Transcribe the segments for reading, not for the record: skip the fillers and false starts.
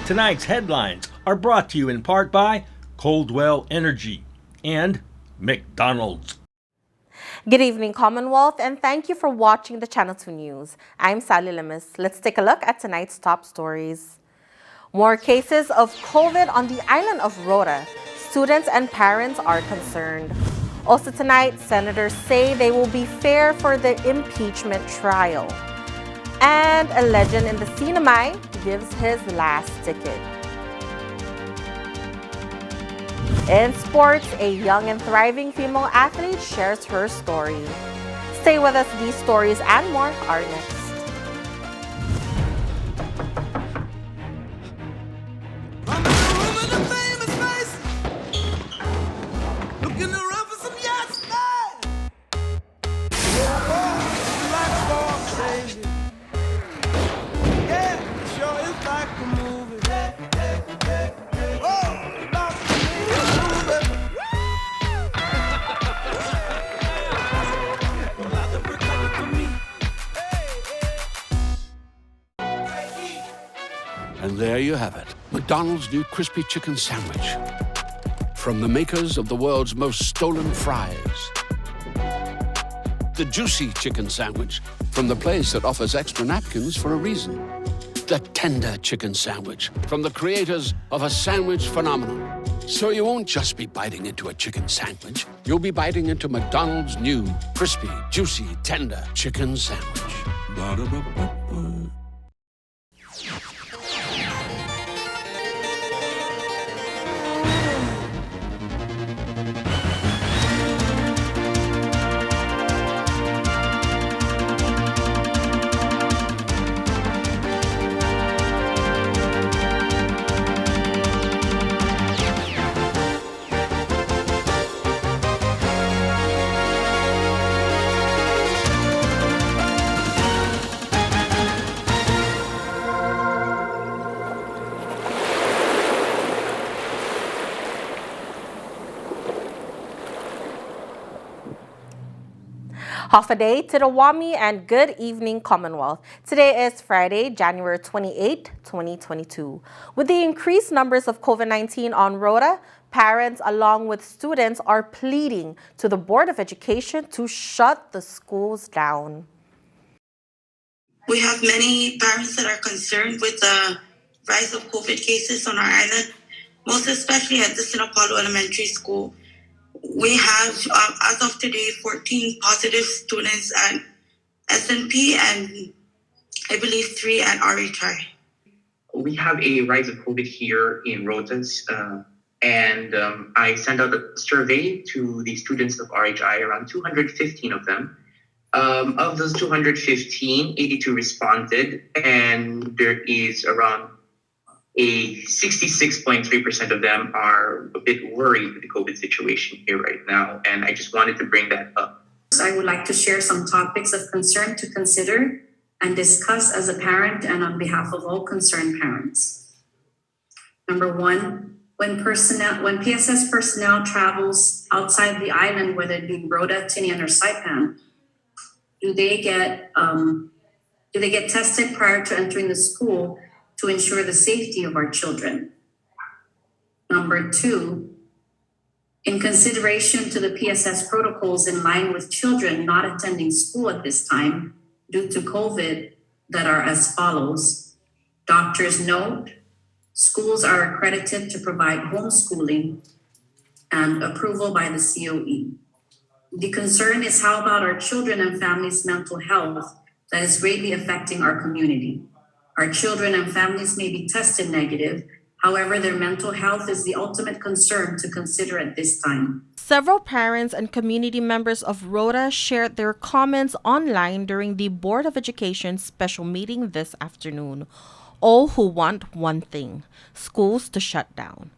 Tonight's headlines are brought to you in part by Coldwell Energy and McDonald's. Good evening, Commonwealth, and thank you for watching the Channel 2 News. I'm Sally Limis. Let's take a look at tonight's top stories. More cases of COVID on the island of Rota. Students and parents are concerned. Also tonight, senators say they will be fair for the impeachment trial. And a legend in the Sinamay gives his last ticket. In sports, a young and thriving female athlete shares her story. Stay with us, these stories and more are next. And there you have it, McDonald's new crispy chicken sandwich. From the makers of the world's most stolen fries. The juicy chicken sandwich from the place that offers extra napkins for a reason. The tender chicken sandwich from the creators of a sandwich phenomenon. So you won't just be biting into a chicken sandwich, you'll be biting into McDonald's new crispy, juicy, tender chicken sandwich. Ba-da-ba-ba-ba. Half a day to the Wami and good evening, Commonwealth. Today is Friday, January 28, 2022. With the increased numbers of COVID-19 on Rota, parents along with students are pleading to the Board of Education to shut the schools down. We have many parents that are concerned with the rise of COVID cases on our island, most especially at the Sinapalo Elementary School. We have, as of today, 14 positive students at SNP and I believe 3 at RHI. We have a rise of COVID here in Rotas, and I sent out a survey to the students of RHI, around 215 of them. Of those 215, 82 responded, and there is around a 66.3% of them are a bit worried with the COVID situation here right now, and I just wanted to bring that up. I would like to share some topics of concern to consider and discuss as a parent and on behalf of all concerned parents. Number one, when PSS personnel travels outside the island, whether it be Rota, Tinian, or Saipan, do they get tested prior to entering the school to ensure the safety of our children? Number two, in consideration to the PSS protocols in line with children not attending school at this time due to COVID that are as follows. Doctors note, schools are accredited to provide homeschooling and approval by the COE. The concern is how about our children and families' mental health that is greatly affecting our community. Our children and families may be tested negative. However, their mental health is the ultimate concern to consider at this time. Several parents and community members of Rota shared their comments online during the Board of Education special meeting this afternoon. All who want one thing, schools to shut down.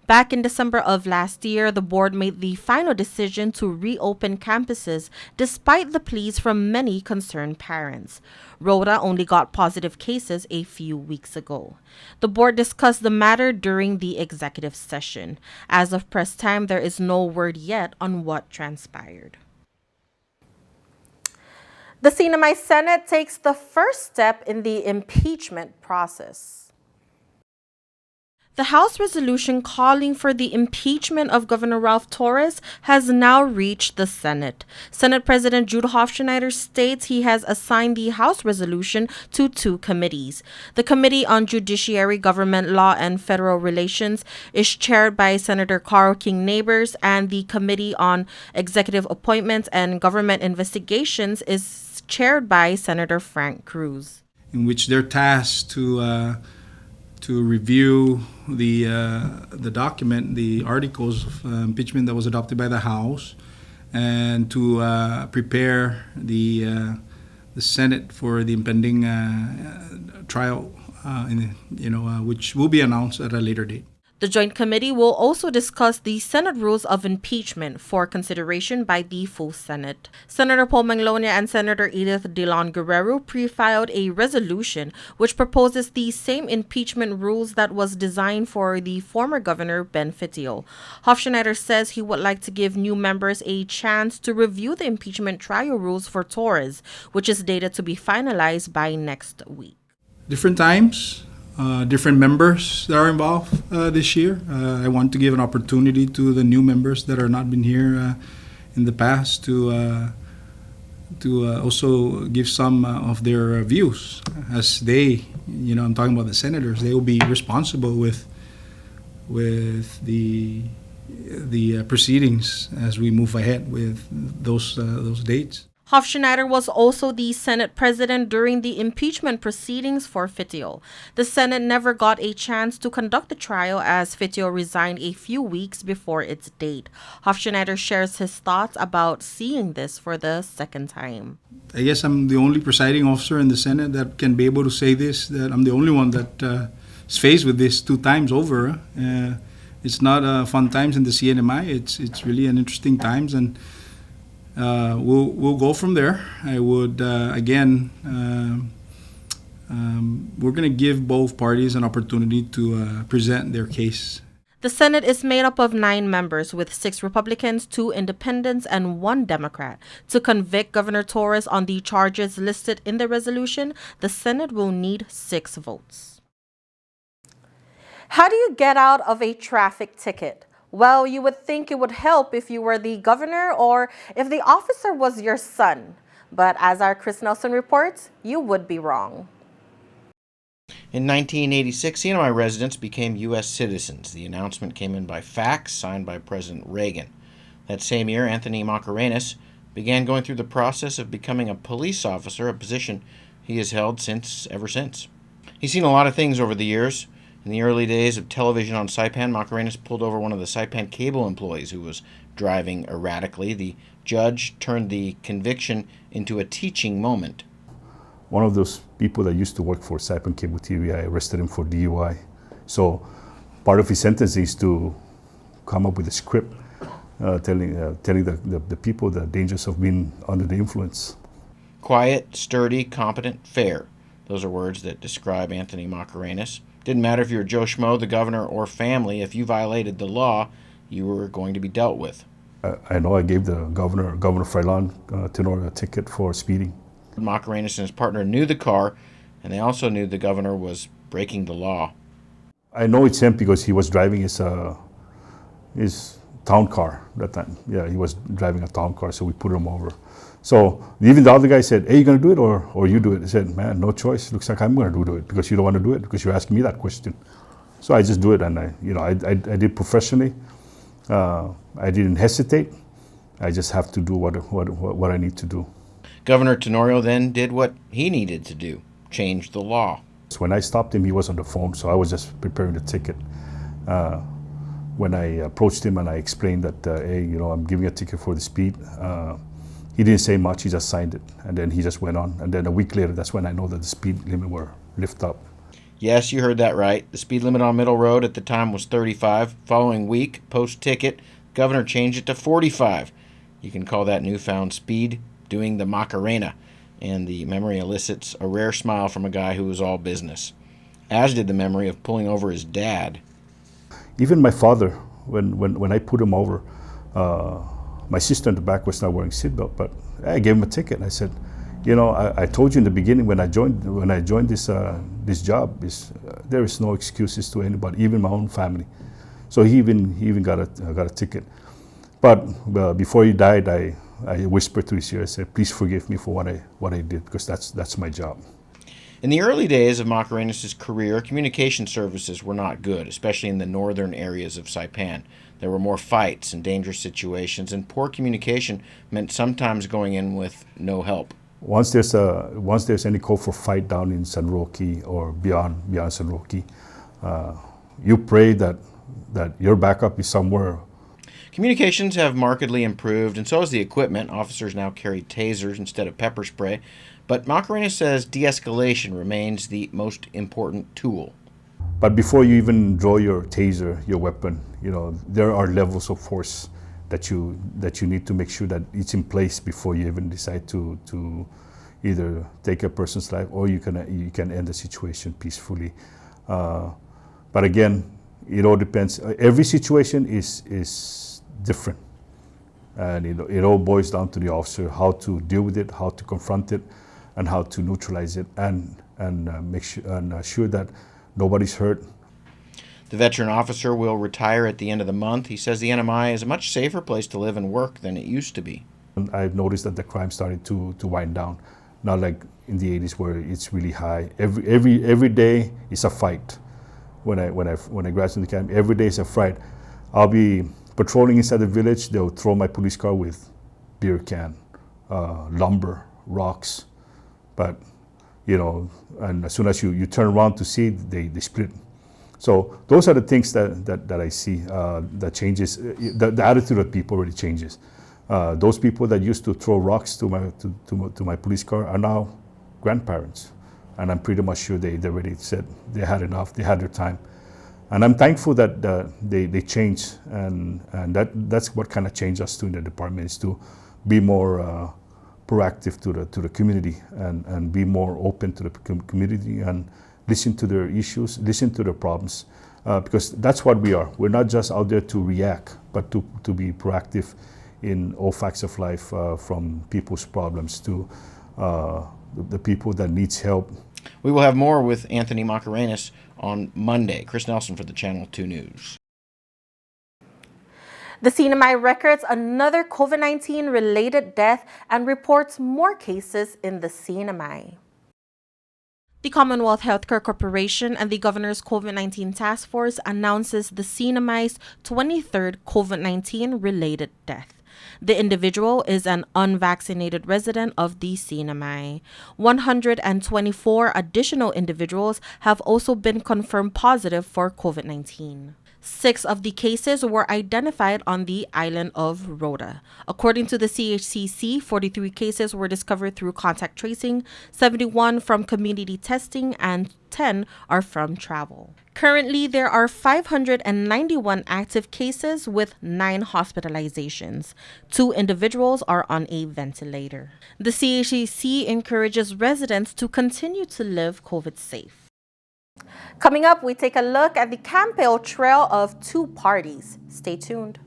Back in December of last year, the board made the final decision to reopen campuses despite the pleas from many concerned parents. Rota only got positive cases a few weeks ago. The board discussed the matter during the executive session. As of press time, there is no word yet on what transpired. The Sinamay Senate takes the first step in the impeachment process. The House resolution calling for the impeachment of Governor Ralph Torres has now reached the Senate. Senate President Jude Hofschneider states he has assigned the House resolution to two committees. The Committee on Judiciary, Government Law, and Federal Relations is chaired by Senator Carl King Neighbors, and the Committee on Executive Appointments and Government Investigations is chaired by Senator Frank Cruz. In which they're tasked to review the document, the articles of impeachment that was adopted by the House, and to prepare the Senate for the impending trial, which will be announced at a later date. The Joint Committee will also discuss the Senate rules of impeachment for consideration by the full Senate. Senator Paul Manglonia and Senator Edith Delon Guerrero pre-filed a resolution which proposes the same impeachment rules that was designed for the former Governor Ben Fitio. Hofschneider says he would like to give new members a chance to review the impeachment trial rules for Torres, which is dated to be finalized by next week. Different times. Different members that are involved this year. I want to give an opportunity to the new members that are not been here in the past to also give some of their views, as they, I'm talking about the senators, they will be responsible with the proceedings as we move ahead with those dates. Hofschneider was also the Senate president during the impeachment proceedings for Fitio. The Senate never got a chance to conduct the trial as Fitio resigned a few weeks before its date. Hofschneider shares his thoughts about seeing this for the second time. I guess I'm the only presiding officer in the Senate that can be able to say this, that I'm the only one that is faced with this two times over. It's not fun times in the CNMI. It's really an interesting times, and we'll go from there. I would we're going to give both parties an opportunity to present their case. The Senate is made up of 9 members, with 6 Republicans, 2 Independents, and 1 Democrat. To convict Governor Torres on the charges listed in the resolution, the Senate will need 6 votes. How do you get out of a traffic ticket? Well, you would think it would help if you were the governor or if the officer was your son. But as our Chris Nelson reports, you would be wrong. In 1986, CNMI residents became U.S. citizens. The announcement came in by fax, signed by President Reagan. That same year, Anthony Macarenas began going through the process of becoming a police officer, a position he has held ever since. He's seen a lot of things over the years. In the early days of television on Saipan, Macarenas pulled over one of the Saipan cable employees who was driving erratically. The judge turned the conviction into a teaching moment. One of those people that used to work for Saipan Cable TV, I arrested him for DUI. So part of his sentence is to come up with a script telling the people the dangers of being under the influence. Quiet, sturdy, competent, fair. Those are words that describe Anthony Macarenas. Didn't matter if you were Joe Schmo, the governor, or family. If you violated the law, you were going to be dealt with. I know I gave the Governor Freiland Tenorio a ticket for speeding. Macarenas and his partner knew the car, and they also knew the governor was breaking the law. I know it's him because he was driving his town car that time. Yeah, he was driving a town car, so we put him over. So even the other guy said, "Hey, you gonna do it or you do it?" I said, "Man, no choice. Looks like I'm gonna do it because you don't want to do it because you're asking me that question." So I just do it, and I did professionally. I didn't hesitate. I just have to do what I need to do. Governor Tenorio then did what he needed to do, change the law. So when I stopped him, he was on the phone, so I was just preparing the ticket. When I approached him and I explained that, hey, I'm giving a ticket for the speed, he didn't say much, he just signed it, and then he just went on. And then a week later, that's when I know that the speed limit were lifted up. Yes, you heard that right. The speed limit on Middle Road at the time was 35. Following week, post-ticket, governor changed it to 45. You can call that newfound speed doing the Macarena, and the memory elicits a rare smile from a guy who was all business, as did the memory of pulling over his dad. Even my father, when I put him over, my sister in the back was not wearing seatbelt, but I gave him a ticket. I said, You know, I told you in the beginning when I joined this job, there is no excuses to anybody, even my own family. So he even got a ticket. But before he died, I whispered to his ear, I said, "Please forgive me for what I did, because that's my job." In the early days of Macarenas' career, communication services were not good, especially in the northern areas of Saipan. There were more fights and dangerous situations, and poor communication meant sometimes going in with no help. Once there's any call for fight down in San Roque or beyond San Roque, you pray that your backup is somewhere. Communications have markedly improved, and so has the equipment. Officers now carry tasers instead of pepper spray. But Macarena says de-escalation remains the most important tool. But before you even draw your taser, your weapon, you know, there are levels of force that you need to make sure that it's in place before you even decide to either take a person's life, or you can end the situation peacefully. But again, it all depends. Every situation is different, and it all boils down to the officer, how to deal with it, how to confront it, and how to neutralize it, and make sure and assure that nobody's hurt. The veteran officer will retire at the end of the month. He says the NMI is a much safer place to live and work than it used to be. I've noticed that the crime started to wind down, not like in the 80s where it's really high. Every day is a fight. When I graduated the camp, every day is a fight. I'll be patrolling inside the village. They'll throw my police car with beer can, lumber, rocks, but and as soon as you turn around to see it, they split. So those are the things that I see that changes. The attitude of people really changes. Those people that used to throw rocks to my police car are now grandparents, and I'm pretty much sure they already said they had enough. They had their time, and I'm thankful that they changed, and that's what kind of changed us too in the department, is to be more proactive to the community, and be more open to the community, and listen to their issues, listen to their problems, because that's what we are. We're not just out there to react, but to be proactive in all facts of life, from people's problems to the people that needs help. We will have more with Anthony Macarenas on Monday. Chris Nelson for the Channel 2 News. The CNMI records another COVID-19 related death and reports more cases in the CNMI. The Commonwealth Healthcare Corporation and the Governor's COVID-19 Task Force announces the CNMI's 23rd COVID-19 related death. The individual is an unvaccinated resident of the CNMI. 124 additional individuals have also been confirmed positive for COVID-19. 6 of the cases were identified on the island of Rota. According to the CHCC, 43 cases were discovered through contact tracing, 71 from community testing, and 10 are from travel. Currently, there are 591 active cases with 9 hospitalizations. 2 individuals are on a ventilator. The CHCC encourages residents to continue to live COVID safe. Coming up, we take a look at the campaign trail of 2 parties. Stay tuned.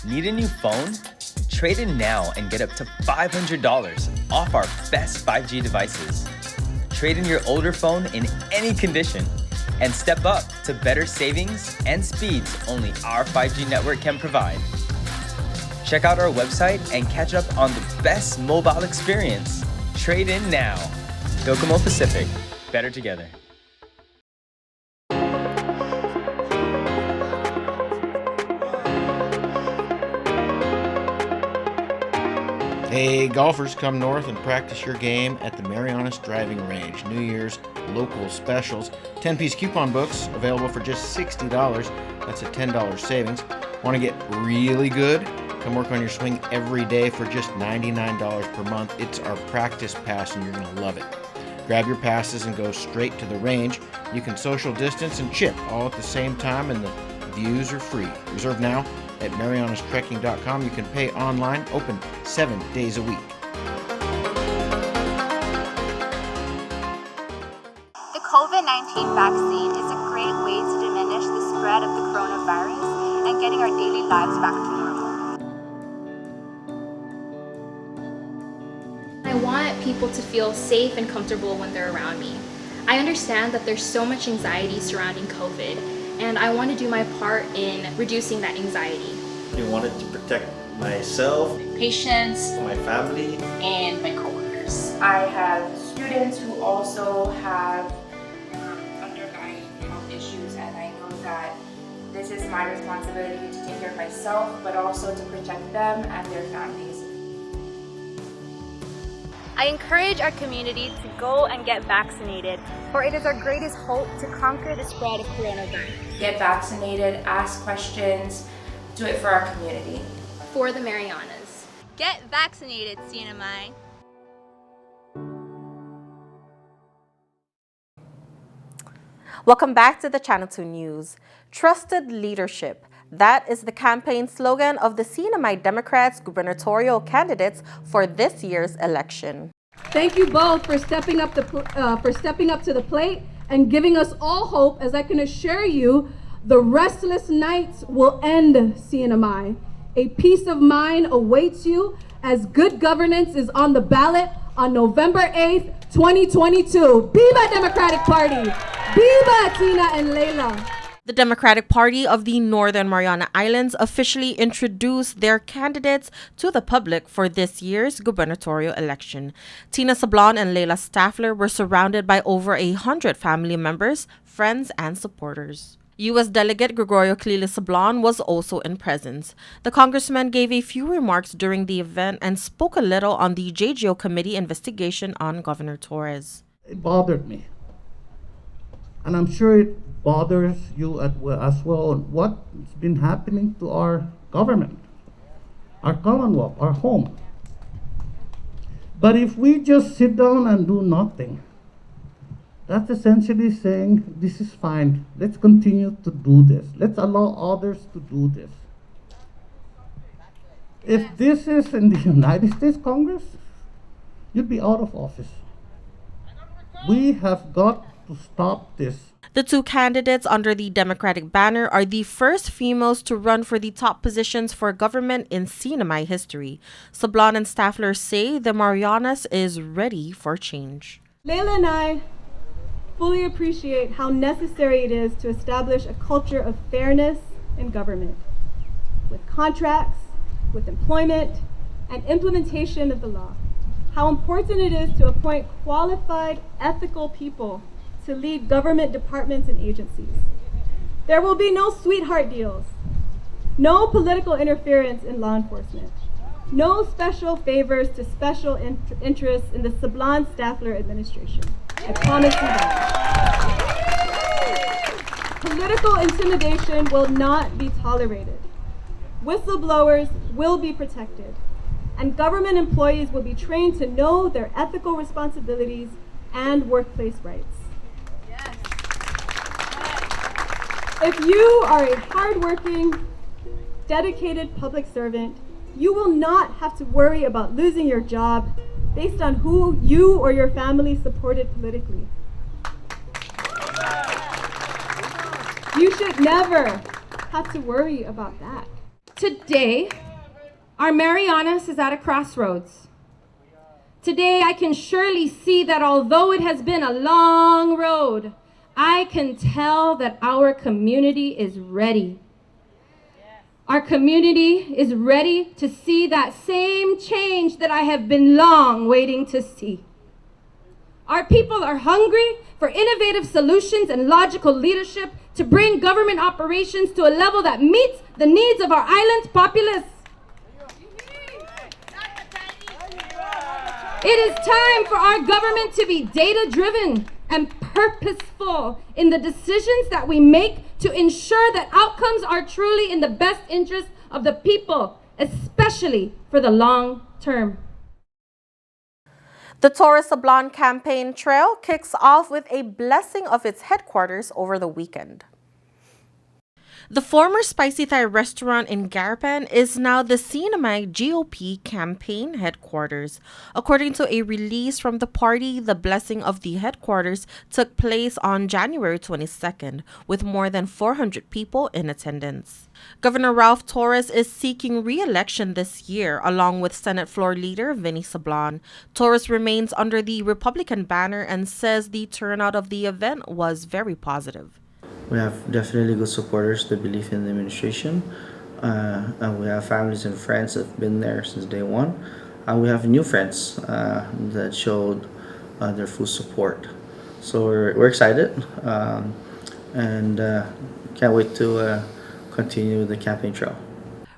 Need a new phone? Trade in now and get up to $500 off our best 5G devices. Trade in your older phone in any condition and step up to better savings and speeds only our 5G network can provide. Check out our website and catch up on the best mobile experience. Trade in now. Docomo Pacific. Better together. Hey, golfers, come north and practice your game at the Marianas Driving Range. New Year's local specials. 10-piece coupon books available for just $60. That's a $10 savings. Want to get really good? Come work on your swing every day for just $99 per month. It's our practice pass and you're going to love it. Grab your passes and go straight to the range. You can social distance and chip all at the same time, and the Views are free. Reserve now at marianastrekking.com. You can pay online, open 7 days a week. The COVID-19 vaccine is a great way to diminish the spread of the coronavirus and getting our daily lives back to normal. I want people to feel safe and comfortable when they're around me. I understand that there's so much anxiety surrounding COVID, and I want to do my part in reducing that anxiety. I wanted to protect myself, patients, my family, and my coworkers. I have students who also have underlying health issues, and I know that this is my responsibility to take care of myself, but also to protect them and their families. I encourage our community to go and get vaccinated, for it is our greatest hope to conquer the spread of coronavirus. Get vaccinated, ask questions, do it for our community. For the Marianas. Get vaccinated, CNMI. Welcome back to the Channel 2 News. Trusted leadership. That is the campaign slogan of the CNMI Democrats gubernatorial candidates for this year's election. Thank you both for stepping up to the plate and giving us all hope, as I can assure you, the restless nights will end, CNMI. A peace of mind awaits you as good governance is on the ballot on November 8th, 2022. Viva Democratic Party! Viva Tina and Leila! The Democratic Party of the Northern Mariana Islands officially introduced their candidates to the public for this year's gubernatorial election. Tina Sablon and Leila Staffler were surrounded by over 100 family members, friends, and supporters. U.S. Delegate Gregorio Clelia Sablon was also in presence. The congressman gave a few remarks during the event and spoke a little on the JGO committee investigation on Governor Torres. It bothered me. And I'm sure it bothers you as well on what's been happening to our government, our Commonwealth, our home. But if we just sit down and do nothing, that's essentially saying this is fine. Let's continue to do this. Let's allow others to do this. If this is in the United States Congress, you'd be out of office. We have got to stop this. The two candidates under the Democratic banner are the first females to run for the top positions for government in CNMI history. Sablon and Staffler say the Marianas is ready for change. Leila and I fully appreciate how necessary it is to establish a culture of fairness in government, with contracts, with employment, and implementation of the law. How important it is to appoint qualified, ethical people to lead government departments and agencies. There will be no sweetheart deals, no political interference in law enforcement, no special favors to special interests in the Sablon-Staffler administration. I promise you that. Political intimidation will not be tolerated. Whistleblowers will be protected, and government employees will be trained to know their ethical responsibilities and workplace rights. If you are a hardworking, dedicated public servant, you will not have to worry about losing your job based on who you or your family supported politically. You should never have to worry about that. Today, our Marianas is at a crossroads. Today, I can surely see that although it has been a long road, I can tell that our community is ready. Our community is ready to see that same change that I have been long waiting to see. Our people are hungry for innovative solutions and logical leadership to bring government operations to a level that meets the needs of our island's populace. It is time for our government to be data-driven and purposeful in the decisions that we make to ensure that outcomes are truly in the best interest of the people, especially for the long term. The Torres Sablon campaign trail kicks off with a blessing of its headquarters over the weekend. The former Spicy Thai restaurant in Garapan is now the Sinamay GOP campaign headquarters. According to a release from the party, the blessing of the headquarters took place on January 22nd, with more than 400 people in attendance. Governor Ralph Torres is seeking re-election this year, along with Senate Floor Leader Vinny Sablan. Torres remains under the Republican banner and says the turnout of the event was very positive. We have definitely good supporters that believe in the administration, and we have families and friends that have been there since day one, and we have new friends that showed their full support. So we're excited, and can't wait to continue the campaign trail.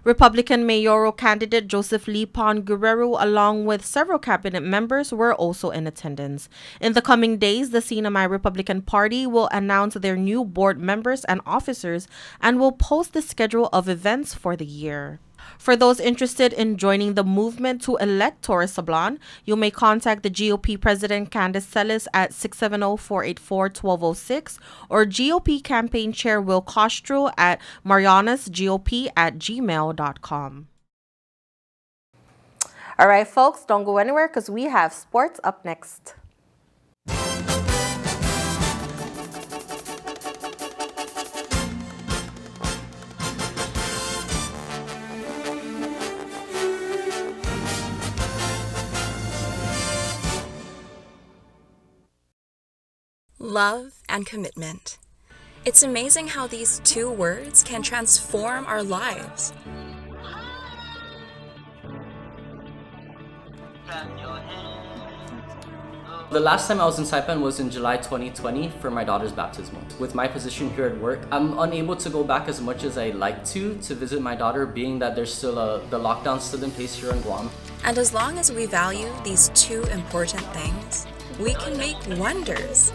Republican mayoral candidate Joseph Lipon Guerrero, along with several cabinet members, were also in attendance. In the coming days, the Sinamay Republican Party will announce their new board members and officers and will post the schedule of events for the year. For those interested in joining the movement to elect Torres Sablan, you may contact the GOP President Candace Celis at 670-484-1206 or GOP Campaign Chair Will Castro at marianasgop@gmail.com. All right, folks, don't go anywhere because we have sports up next. Love and commitment. It's amazing how these two words can transform our lives. The last time I was in Saipan was in July 2020 for my daughter's baptismal. With my position here at work, I'm unable to go back as much as I'd like to visit my daughter, being that there's still the lockdown's still in place here in Guam. And as long as we value these two important things, we can make wonders.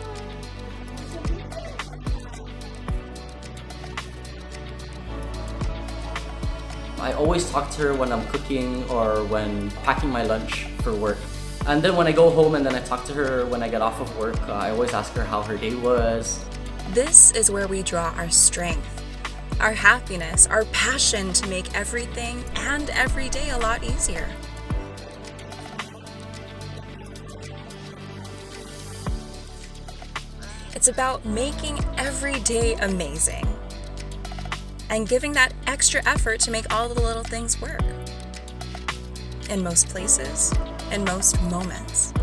I always talk to her when I'm cooking or when packing my lunch for work. And then when I go home and then I talk to her when I get off of work, I always ask her how her day was. This is where we draw our strength, our happiness, our passion to make everything and every day a lot easier. It's about making every day amazing and giving that extra effort to make all the little things work. In most places, in most moments.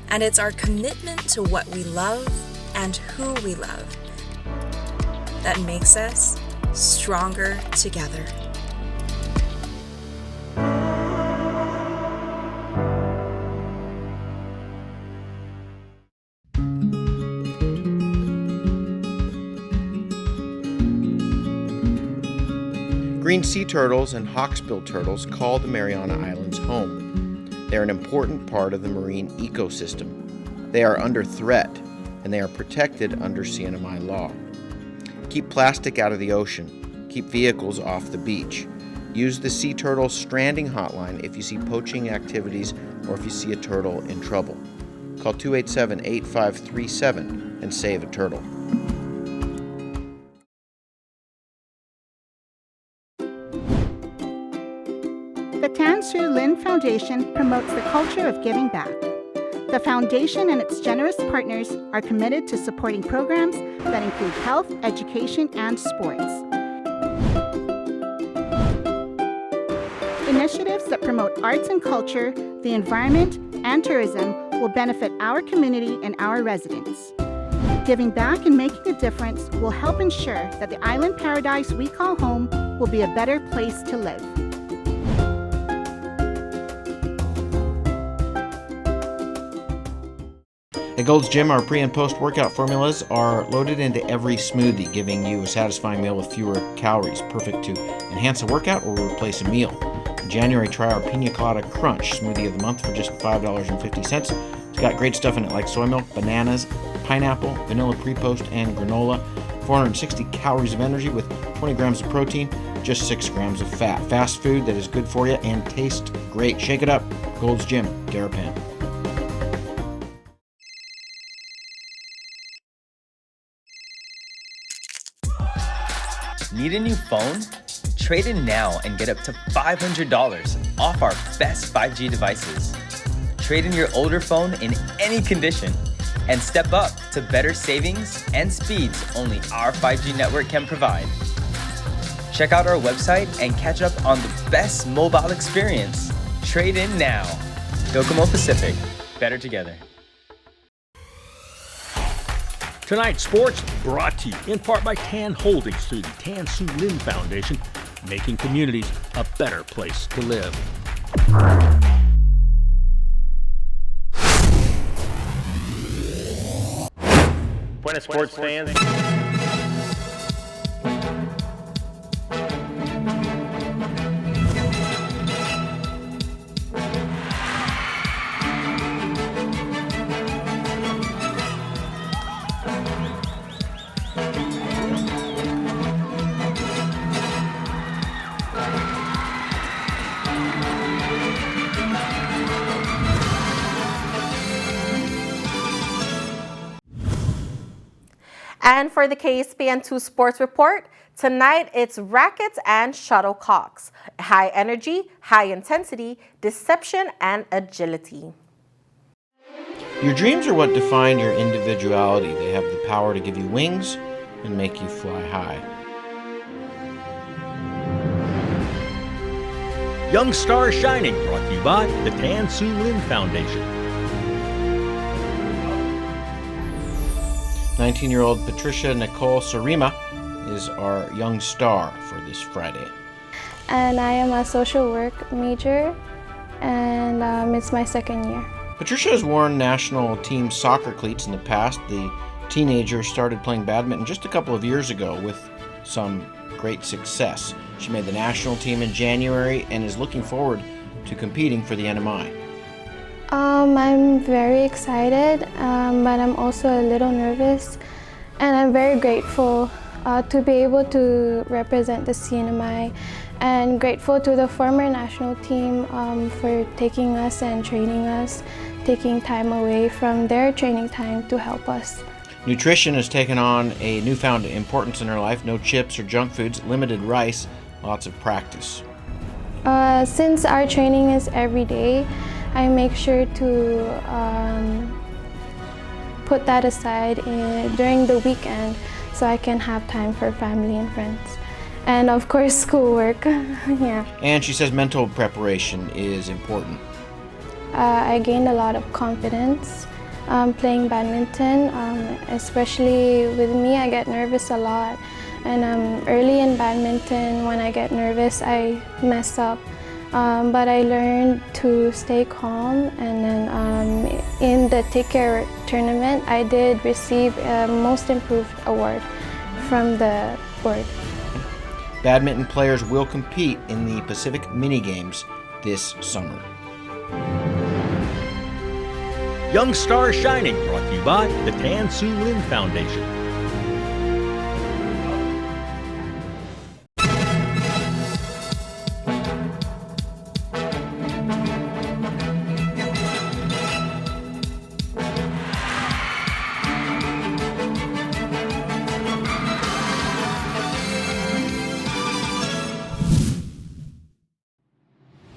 And it's our commitment to what we love and who we love that makes us stronger together. Green sea turtles and hawksbill turtles call the Mariana Islands home. They are an important part of the marine ecosystem. They are under threat, and they are protected under CNMI law. Keep plastic out of the ocean. Keep vehicles off the beach. Use the Sea Turtle Stranding Hotline if you see poaching activities or if you see a turtle in trouble. Call 287-8537 and save a turtle. The Tan Su Lin Foundation promotes the culture of giving back. The foundation and its generous partners are committed to supporting programs that include health, education, and sports. Initiatives that promote arts and culture, the environment, and tourism will benefit our community and our residents. Giving back and making a difference will help ensure that the island paradise we call home will be a better place to live. At Gold's Gym, our pre- and post-workout formulas are loaded into every smoothie, giving you a satisfying meal with fewer calories, perfect to enhance a workout or replace a meal. In January, try our Pina Colada Crunch smoothie of the month for just $5.50. It's got great stuff in it like soy milk, bananas, pineapple, vanilla pre-post, and granola. 460 calories of energy with 20 grams of protein, just 6 grams of fat. Fast food that is good for you and tastes great. Shake it up. Gold's Gym, Garapan. Need a new phone? Trade in now and get up to $500 off our best 5G devices. Trade in your older phone in any condition and step up to better savings and speeds only our 5G network can provide. Check out our website and catch up on the best mobile experience. Trade in now. Docomo Pacific, better together. Tonight's sports brought to you in part by Tan Holdings through the Tan Su Lin Foundation, making communities a better place to live. Buenas sports fans. And for the KSPN2 Sports Report, tonight it's rackets and shuttlecocks. High energy, high intensity, deception, and agility. Your dreams are what define your individuality. They have the power to give you wings and make you fly high. Young Star Shining, brought to you by the Tan Su Lin Foundation. 19-year-old Patricia Nicole Sarima is our young star for this Friday. And I am a social work major, and it's my second year. Patricia has worn national team soccer cleats in the past. The teenager started playing badminton just a couple of years ago with some great success. She made the national team in January and is looking forward to competing for the NMI. I'm very excited, but I'm also a little nervous, and I'm very grateful to be able to represent the CNMI, and grateful to the former national team for taking us and training us, taking time away from their training time to help us. Nutrition has taken on a newfound importance in her life. No chips or junk foods, limited rice, lots of practice. Since our training is every day, I make sure to put that aside during the weekend so I can have time for family and friends. And of course, schoolwork. Yeah. And she says mental preparation is important. I gained a lot of confidence playing badminton, especially with me. I get nervous a lot, and early in badminton, when I get nervous, I mess up. But I learned to stay calm, and then in the Take Care tournament, I did receive a Most Improved award from the board. Badminton players will compete in the Pacific Mini Games this summer. Young Star Shining, brought to you by the Tan Su Lin Foundation.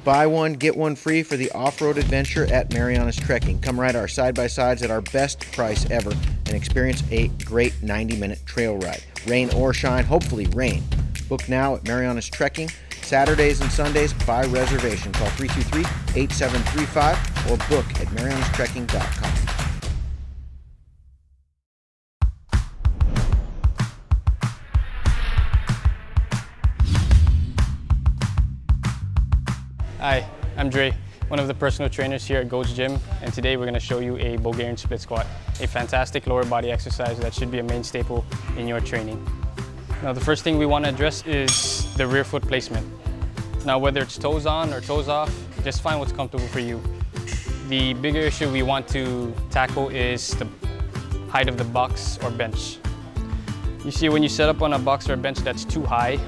Buy one, get one free for the off-road adventure at Marianas Trekking. Come ride our side-by-sides at our best price ever and experience a great 90-minute trail ride. Rain or shine, hopefully rain. Book now at Marianas Trekking, Saturdays and Sundays by reservation. Call 323-8735 or book at marianastrekking.com. Hi, I'm Dre, one of the personal trainers here at Goats Gym, and today we're going to show you a Bulgarian split squat, a fantastic lower body exercise that should be a main staple in your training. Now the first thing we want to address is the rear foot placement. Now whether it's toes on or toes off, just find what's comfortable for you. The bigger issue we want to tackle is the height of the box or bench. You see, when you set up on a box or a bench that's too high,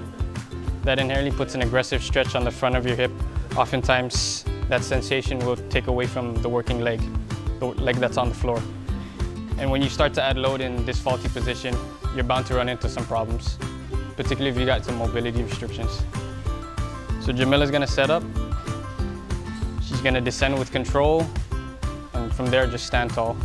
that inherently puts an aggressive stretch on the front of your hip. Oftentimes, that sensation will take away from the working leg, the leg that's on the floor. And when you start to add load in this faulty position, you're bound to run into some problems. particularly if you got some mobility restrictions. So Jamila's gonna set up. She's gonna descend with control, and from there, just stand tall.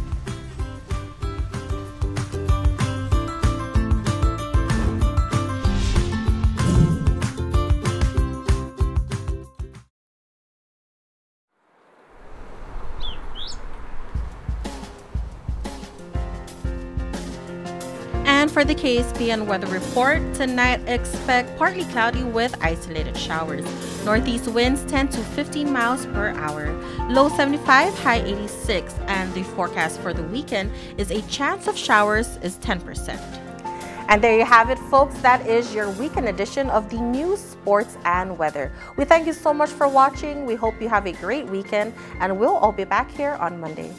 And for the KSPN weather report, tonight expect partly cloudy with isolated showers. Northeast winds 10 to 15 miles per hour. Low 75, high 86. And the forecast for the weekend is a chance of showers is 10%. And there you have it, folks. That is your weekend edition of the news, sports, and weather. We thank you so much for watching. We hope you have a great weekend, and we'll all be back here on Monday.